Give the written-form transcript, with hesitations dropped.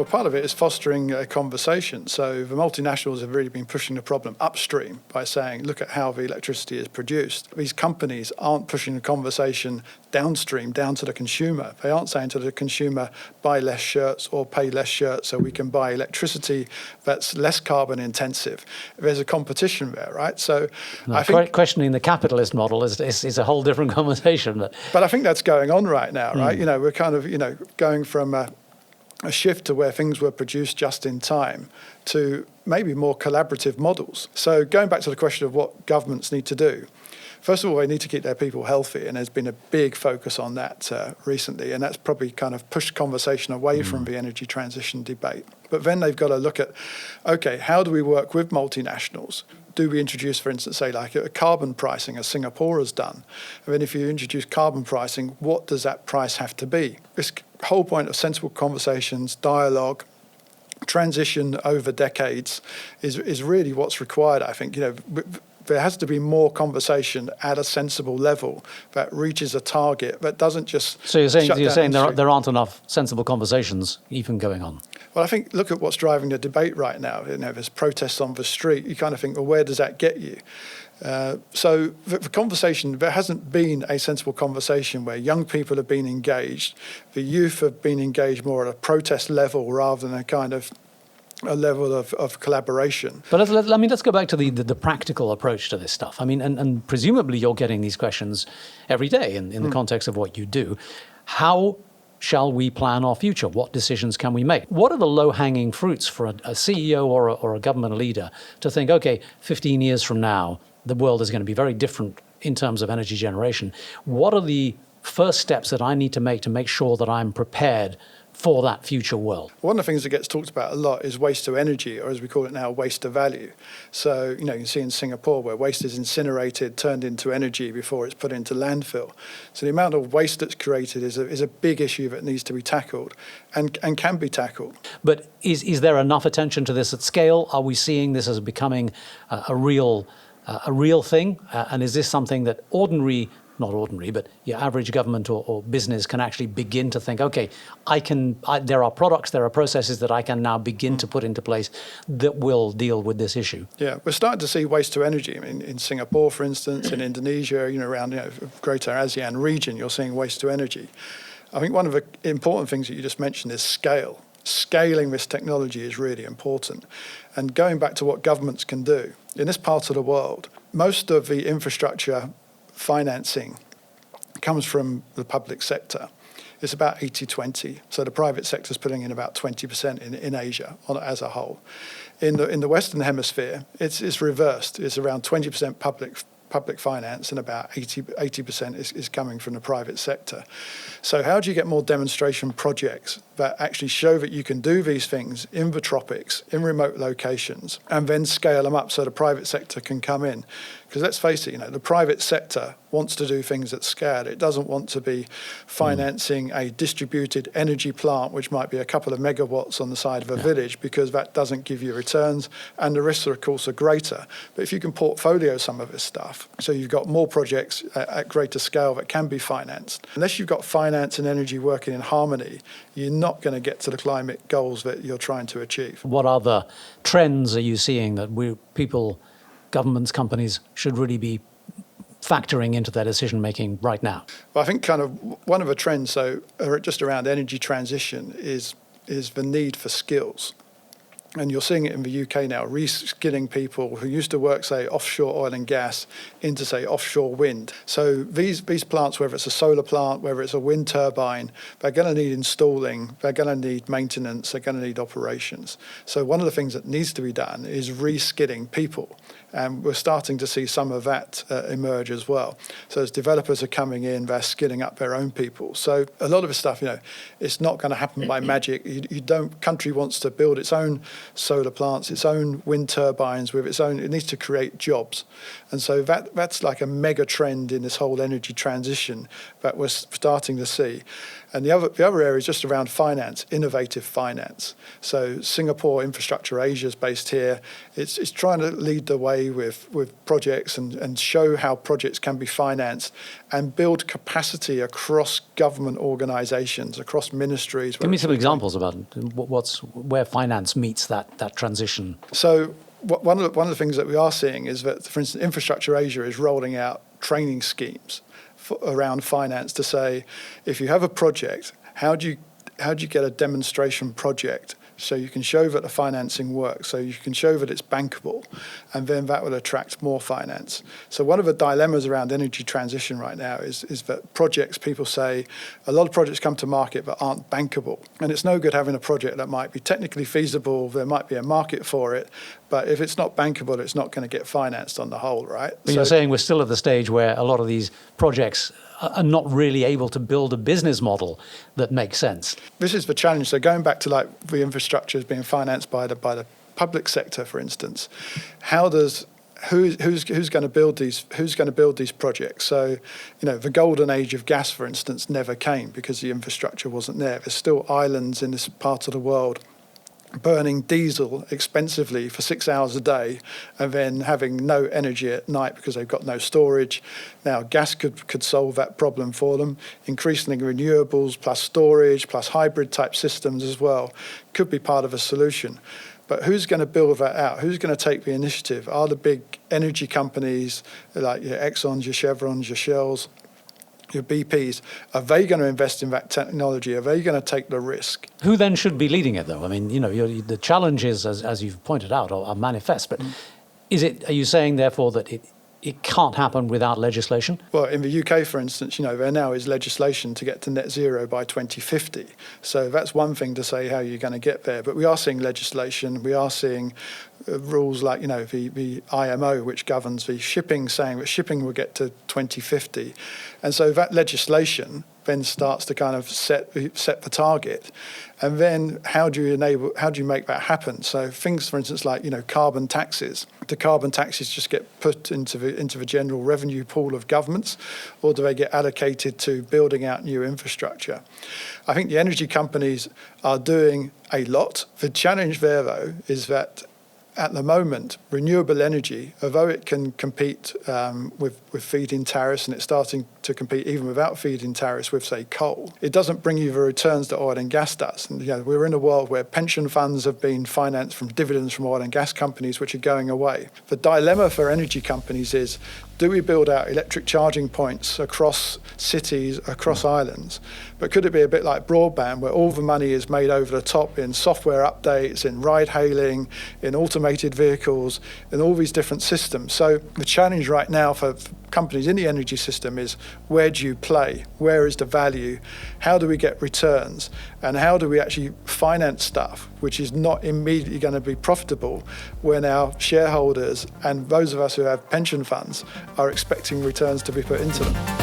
Well, part of it is fostering a conversation. So the multinationals have really been pushing the problem upstream by saying, look at how the electricity is produced. These companies aren't pushing the conversation downstream, down to the consumer. They aren't saying to the consumer, buy less shirts or pay less shirts so we can buy electricity that's less carbon intensive. There's a competition there, right? So I think questioning the capitalist model is a whole different conversation. But I think that's going on right now, right? We're kind of, going from a shift to where things were produced just in time to maybe more collaborative models. So going back to the question of what governments need to do, first of all, they need to keep their people healthy, and there's been a big focus on that recently, and that's probably kind of pushed conversation away from the energy transition debate. But then they've got to look at, okay, how do we work with multinationals? Do we introduce, for instance, say like a carbon pricing, as Singapore has done? And then if you introduce carbon pricing, what does that price have to be? This whole point of sensible conversations, dialogue, transition over decades is really what's required, I think. There has to be more conversation at a sensible level that reaches a target that doesn't just. So you're saying there aren't enough sensible conversations even going on? Well, I think look at what's driving the debate right now. There's protests on the street. You kind of think, well, where does that get you? So the conversation, there hasn't been a sensible conversation where young people have been engaged, the youth have been engaged more at a protest level rather than a kind of a level of collaboration. But let's go back to the practical approach to this stuff. I mean, and presumably you're getting these questions every day in the context of what you do. How shall we plan our future? What decisions can we make? What are the low-hanging fruits for a CEO or a government leader to think, okay, 15 years from now, the world is going to be very different in terms of energy generation. What are the first steps that I need to make sure that I'm prepared for that future world? One of the things that gets talked about a lot is waste to energy, or as we call it now, waste to value. So, you can see in Singapore where waste is incinerated, turned into energy before it's put into landfill. So the amount of waste that's created is a big issue that needs to be tackled and can be tackled. But is there enough attention to this at scale? Are we seeing this as becoming a real thing? And is this something that not ordinary, but your average government or business can actually begin to think, okay, there are products, there are processes that I can now begin to put into place that will deal with this issue? Yeah, we're starting to see waste to energy. I mean, in Singapore, for instance, in Indonesia, around greater ASEAN region, you're seeing waste to energy. I think one of the important things that you just mentioned is scale. Scaling this technology is really important. And going back to what governments can do, in this part of the world, most of the infrastructure financing comes from the public sector. It's about 80-20. So the private sector is putting in about 20% in Asia as a whole. In the Western Hemisphere, it's reversed. It's around 20% public finance and about 80% is coming from the private sector. So how do you get more demonstration projects that actually show that you can do these things in the tropics, in remote locations, and then scale them up so the private sector can come in? Because let's face it, the private sector wants to do things at scale. It doesn't want to be financing a distributed energy plant, which might be a couple of megawatts on the side of a village, because that doesn't give you returns, and the risks, of course, are greater. But if you can portfolio some of this stuff, so you've got more projects at greater scale that can be financed. Unless you've got finance and energy working in harmony, you're not going to get to the climate goals that you're trying to achieve. What other trends are you seeing that governments, companies should really be factoring into their decision-making right now? Well, I think kind of one of the trends, just around energy transition is the need for skills. And you're seeing it in the UK now, reskilling people who used to work, say, offshore oil and gas into, say, offshore wind. So these plants, whether it's a solar plant, whether it's a wind turbine, they're going to need installing, they're going to need maintenance, they're going to need operations. So one of the things that needs to be done is reskilling people. And we're starting to see some of that emerge as well. So as developers are coming in, they're skilling up their own people. So a lot of this stuff, it's not going to happen by magic. Country wants to build its own solar plants, its own wind turbines with its own. It needs to create jobs. And so that's like a mega trend in this whole energy transition that we're starting to see. And the other area is just around finance, innovative finance. So Singapore Infrastructure Asia is based here. It's trying to lead the way play with projects and show how projects can be financed and build capacity across government organisations, across ministries. Give me some examples about where finance meets that transition. So one of the things that we are seeing is that, for instance, Infrastructure Asia is rolling out training schemes around finance to say, if you have a project, how do you get a demonstration project so you can show that the financing works, so you can show that it's bankable, and then that will attract more finance. So one of the dilemmas around energy transition right now is that projects, people say, a lot of projects come to market but aren't bankable. And it's no good having a project that might be technically feasible, there might be a market for it, but if it's not bankable, it's not going to get financed on the whole, right? But you're saying we're still at the stage where a lot of these projects are not really able to build a business model that makes sense. This is the challenge. So going back to like the infrastructure is being financed by the public sector, for instance, who's going to build these projects? So, the golden age of gas, for instance, never came because the infrastructure wasn't there. There's still islands in this part of the world burning diesel expensively for 6 hours a day and then having no energy at night because they've got no storage. Now, gas could solve that problem for them. Increasing renewables plus storage plus hybrid type systems as well could be part of a solution. But who's going to build that out? Who's going to take the initiative? Are the big energy companies like your Exxons, your Chevrons, your Shells, your BPs, are they going to invest in that technology? Are they going to take the risk? Who then should be leading it, though? I mean, the challenges, as you've pointed out, are manifest. But are you saying, therefore, that it can't happen without legislation? Well, in the UK, for instance, there now is legislation to get to net zero by 2050. So that's one thing to say how you're going to get there. But we are seeing legislation. We are seeing rules like, the IMO, which governs the shipping, saying that shipping will get to 2050. And so that legislation then starts to kind of set the target. And then how do you make that happen? So things, for instance, like, carbon taxes. Do carbon taxes just get put into the general revenue pool of governments, or do they get allocated to building out new infrastructure? I think the energy companies are doing a lot. The challenge there, though, is that at the moment, renewable energy, although it can compete with feed-in tariffs, and it's starting to compete even without feed-in tariffs with, say, coal, it doesn't bring you the returns that oil and gas does. And we're in a world where pension funds have been financed from dividends from oil and gas companies, which are going away. The dilemma for energy companies is, do we build out electric charging points across cities, across islands? But could it be a bit like broadband, where all the money is made over the top in software updates, in ride-hailing, in automated vehicles, in all these different systems? So the challenge right now for companies in the energy system is, where do you play? Where is the value? How do we get returns? And how do we actually finance stuff which is not immediately going to be profitable when our shareholders and those of us who have pension funds are expecting returns to be put into them?